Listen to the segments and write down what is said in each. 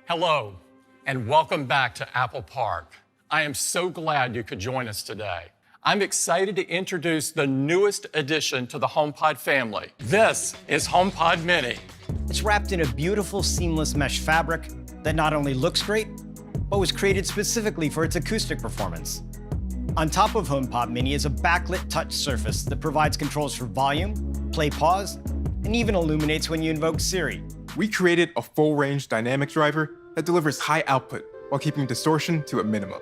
Hello, and welcome back to Apple Park. I am so glad you could join us today. I'm excited to introduce the newest addition to the HomePod family. This is HomePod Mini. It's wrapped in a beautiful, seamless mesh fabric that not only looks great, but was created specifically for its acoustic performance. On top of HomePod Mini is a backlit touch surface that provides controls for volume, play pause, and even illuminates when you invoke Siri. We created a full-range dynamic driver that delivers high output while keeping distortion to a minimum,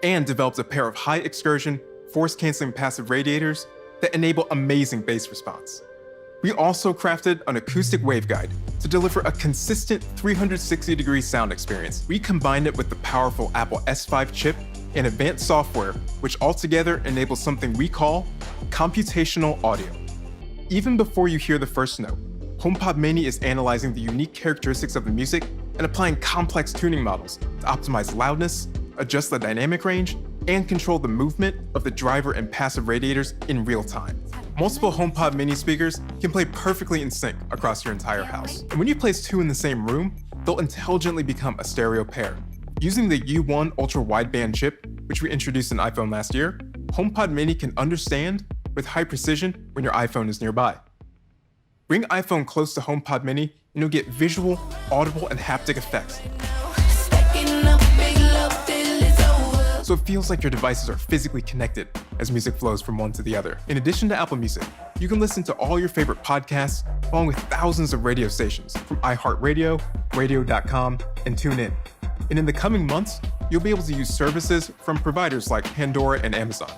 and develops a pair of high excursion, force-canceling passive radiators that enable amazing bass response. We also crafted an acoustic waveguide to deliver a consistent 360-degree sound experience. We combined it with the powerful Apple S5 chip and advanced software, which altogether enables something we call computational audio. Even before you hear the first note, HomePod Mini is analyzing the unique characteristics of the music and applying complex tuning models to optimize loudness, adjust the dynamic range, and control the movement of the driver and passive radiators in real time. Multiple HomePod Mini speakers can play perfectly in sync across your entire house. And when you place two in the same room, they'll intelligently become a stereo pair. Using the U1 ultra-wideband chip, which we introduced in iPhone last year, HomePod Mini can understand with high precision when your iPhone is nearby. Bring iPhone close to HomePod Mini and you'll get visual, audible, and haptic effects. So it feels like your devices are physically connected as music flows from one to the other. In addition to Apple Music, you can listen to all your favorite podcasts along with thousands of radio stations from iHeartRadio, Radio.com, and TuneIn. And in the coming months, you'll be able to use services from providers like Pandora and Amazon.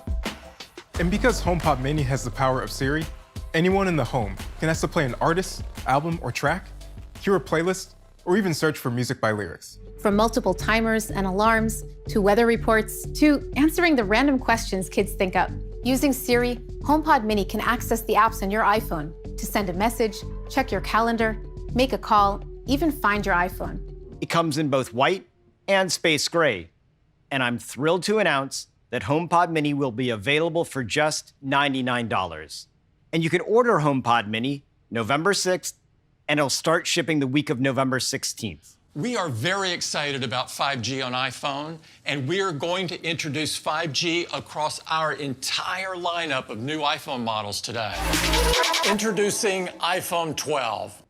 And because HomePod Mini has the power of Siri, anyone in the home can ask to play an artist, album, or track, hear a playlist, or even search for music by lyrics. From multiple timers and alarms, to weather reports, to answering the random questions kids think up. Using Siri, HomePod Mini can access the apps on your iPhone to send a message, check your calendar, make a call, even find your iPhone. It comes in both white and space gray. And I'm thrilled to announce that HomePod Mini will be available for just $99. And you can order HomePod Mini November 6th, and it'll start shipping the week of November 16th. We are very excited about 5G on iPhone, and we are going to introduce 5G across our entire lineup of new iPhone models today. Introducing iPhone 12.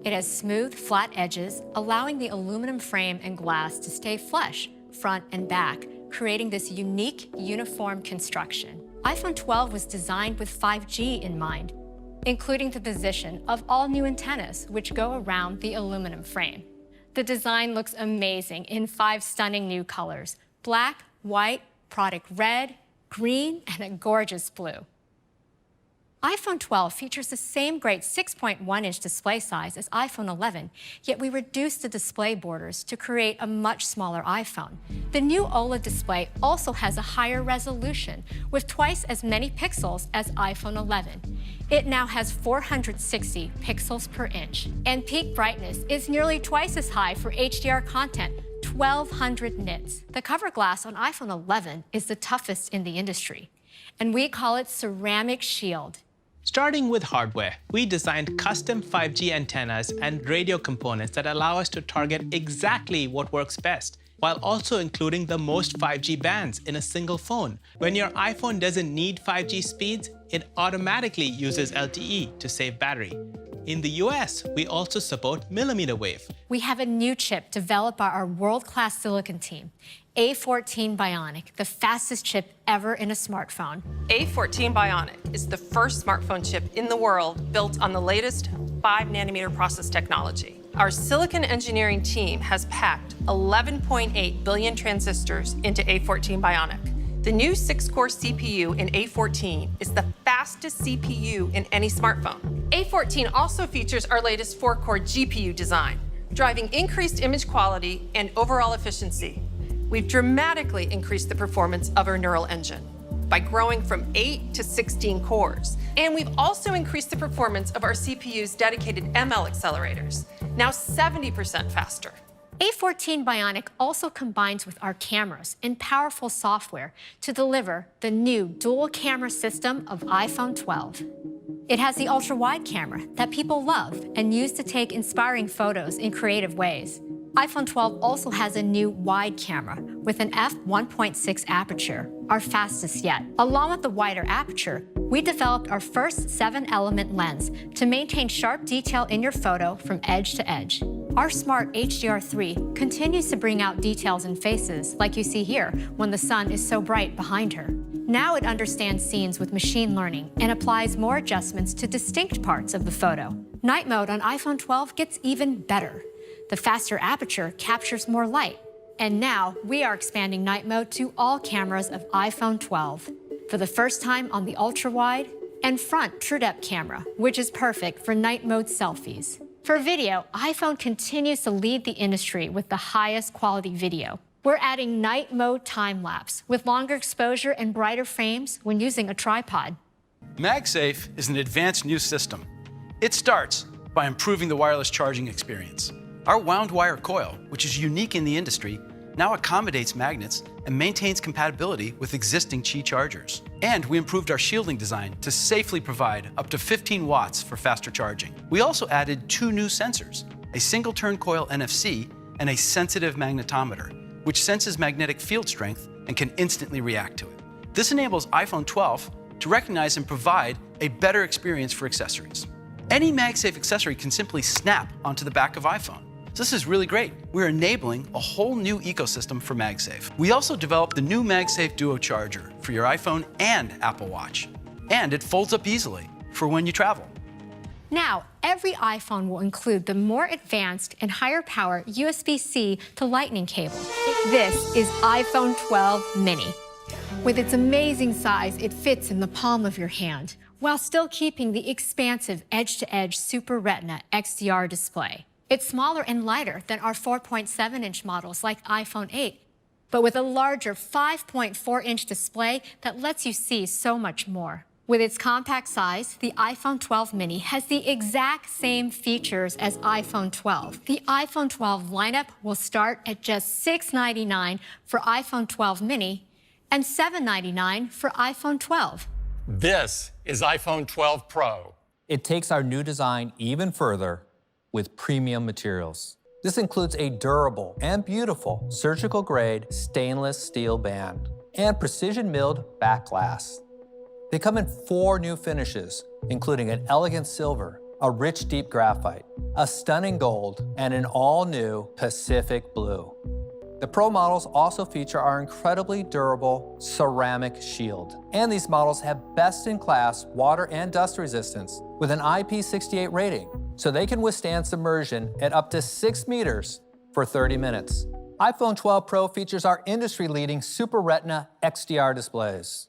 It has smooth, flat edges, allowing the aluminum frame and glass to stay flush, front and back, creating this unique, uniform construction. iPhone 12 was designed with 5G in mind, including the position of all new antennas, which go around the aluminum frame. The design looks amazing in 5 stunning new colors: black, white, product red, green, and a gorgeous blue. iPhone 12 features the same great 6.1-inch display size as iPhone 11, yet we reduced the display borders to create a much smaller iPhone. The new OLED display also has a higher resolution, with twice as many pixels as iPhone 11. It now has 460 pixels per inch, and peak brightness is nearly twice as high for HDR content, 1,200 nits. The cover glass on iPhone 11 is the toughest in the industry, and we call it Ceramic Shield. Starting with hardware, we designed custom 5G antennas and radio components that allow us to target exactly what works best, while also including the most 5G bands in a single phone. When your iPhone doesn't need 5G speeds, it automatically uses LTE to save battery. In the US, we also support millimeter wave. We have a new chip developed by our world-class silicon team, A14 Bionic, the fastest chip ever in a smartphone. A14 Bionic is the first smartphone chip in the world built on the latest 5-nanometer process technology. Our silicon engineering team has packed 11.8 billion transistors into A14 Bionic. The new 6-core CPU in A14 is the fastest CPU in any smartphone. A14 also features our latest 4-core GPU design, driving increased image quality and overall efficiency. We've dramatically increased the performance of our neural engine by growing from 8 to 16 cores. And we've also increased the performance of our CPU's dedicated ML accelerators, now 70% faster. A14 Bionic also combines with our cameras and powerful software to deliver the new dual camera system of iPhone 12. It has the ultra-wide camera that people love and use to take inspiring photos in creative ways. iPhone 12 also has a new wide camera with an f1.6 aperture, our fastest yet. Along with the wider aperture, we developed our first 7-element lens to maintain sharp detail in your photo from edge to edge. Our smart HDR3 continues to bring out details in faces, like you see here, when the sun is so bright behind her. Now it understands scenes with machine learning and applies more adjustments to distinct parts of the photo. Night mode on iPhone 12 gets even better. The faster aperture captures more light. And now we are expanding night mode to all cameras of iPhone 12. For the first time on the ultra-wide and front TrueDepth camera, which is perfect for night mode selfies. For video, iPhone continues to lead the industry with the highest quality video. We're adding night mode time-lapse with longer exposure and brighter frames when using a tripod. MagSafe is an advanced new system. It starts by improving the wireless charging experience. Our wound wire coil, which is unique in the industry, now accommodates magnets and maintains compatibility with existing Qi chargers. And we improved our shielding design to safely provide up to 15 watts for faster charging. We also added 2 new sensors, a single-turn coil NFC and a sensitive magnetometer, which senses magnetic field strength and can instantly react to it. This enables iPhone 12 to recognize and provide a better experience for accessories. Any MagSafe accessory can simply snap onto the back of iPhone. So this is really great. We're enabling a whole new ecosystem for MagSafe. We also developed the new MagSafe Duo charger for your iPhone and Apple Watch. And it folds up easily for when you travel. Now, every iPhone will include the more advanced and higher power USB-C to Lightning cable. This is iPhone 12 mini. With its amazing size, it fits in the palm of your hand, while still keeping the expansive edge-to-edge Super Retina XDR display. It's smaller and lighter than our 4.7-inch models like iPhone 8, but with a larger 5.4-inch display that lets you see so much more. With its compact size, the iPhone 12 mini has the exact same features as iPhone 12. The iPhone 12 lineup will start at just $699 for iPhone 12 mini and $799 for iPhone 12. This is iPhone 12 Pro. It takes our new design even further with premium materials. This includes a durable and beautiful surgical-grade stainless steel band and precision-milled back glass. They come in 4 new finishes, including an elegant silver, a rich deep graphite, a stunning gold, and an all-new Pacific blue. The Pro models also feature our incredibly durable ceramic shield. And these models have best-in-class water and dust resistance with an IP68 rating, so they can withstand submersion at up to 6 meters for 30 minutes. iPhone 12 Pro features our industry-leading Super Retina XDR displays.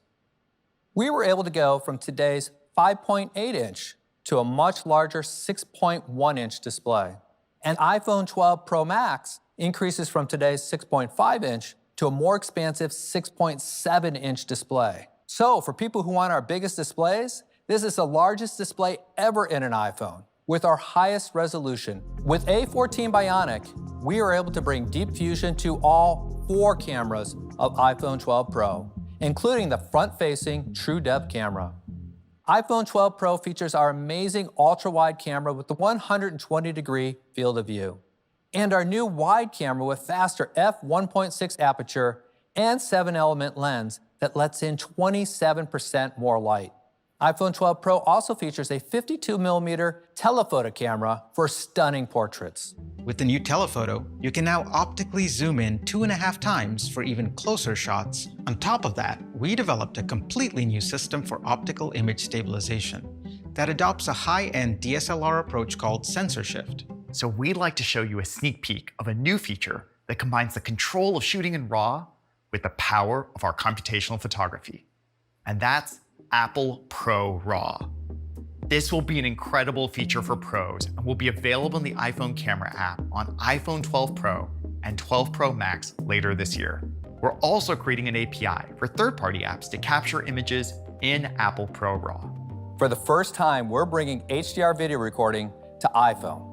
We were able to go from today's 5.8-inch to a much larger 6.1-inch display. And iPhone 12 Pro Max increases from today's 6.5-inch to a more expansive 6.7-inch display. So for people who want our biggest displays, this is the largest display ever in an iPhone, with our highest resolution. With A14 Bionic, we are able to bring Deep Fusion to all 4 cameras of iPhone 12 Pro, including the front-facing TrueDepth camera. iPhone 12 Pro features our amazing ultra-wide camera with the 120-degree field of view, and our new wide camera with faster f1.6 aperture and 7-element lens that lets in 27% more light. iPhone 12 Pro also features a 52mm telephoto camera for stunning portraits. With the new telephoto, you can now optically zoom in 2.5 times for even closer shots. On top of that, we developed a completely new system for optical image stabilization that adopts a high-end DSLR approach called sensor shift. So we'd like to show you a sneak peek of a new feature that combines the control of shooting in RAW with the power of our computational photography. And that's Apple Pro RAW. This will be an incredible feature for pros and will be available in the iPhone camera app on iPhone 12 Pro and 12 Pro Max later this year. We're also creating an API for third-party apps to capture images in Apple Pro RAW. For the first time, we're bringing HDR video recording to iPhone.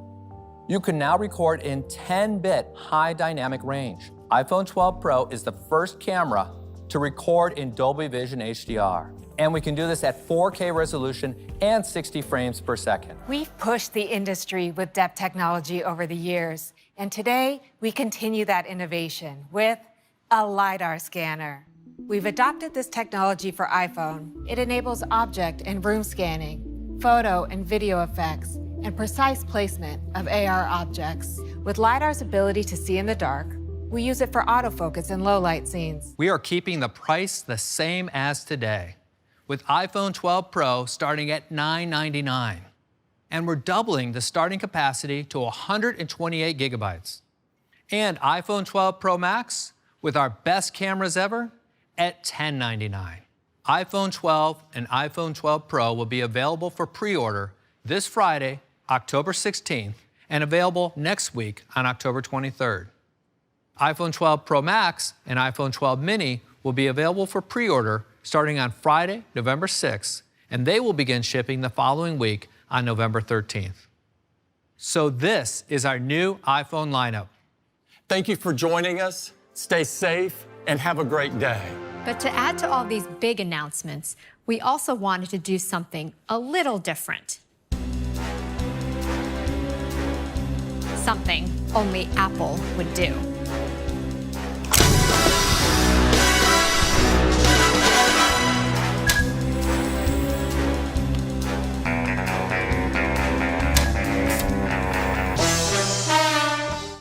You can now record in 10-bit high dynamic range. iPhone 12 Pro is the first camera to record in Dolby Vision HDR. And we can do this at 4K resolution and 60 frames per second. We've pushed the industry with depth technology over the years, and today we continue that innovation with a LiDAR scanner. We've adopted this technology for iPhone. It enables object and room scanning, photo and video effects, and precise placement of AR objects. With LiDAR's ability to see in the dark, we use it for autofocus in low-light scenes. We are keeping the price the same as today, with iPhone 12 Pro starting at $999. And we're doubling the starting capacity to 128 gigabytes. And iPhone 12 Pro Max, with our best cameras ever, at $1099. iPhone 12 and iPhone 12 Pro will be available for pre-order this Friday, October 16th, and available next week on October 23rd. iPhone 12 Pro Max and iPhone 12 Mini will be available for pre-order starting on Friday, November 6th, and they will begin shipping the following week on November 13th. So this is our new iPhone lineup. Thank you for joining us. Stay safe and have a great day. But to add to all these big announcements, we also wanted to do something a little different. Something only Apple would do.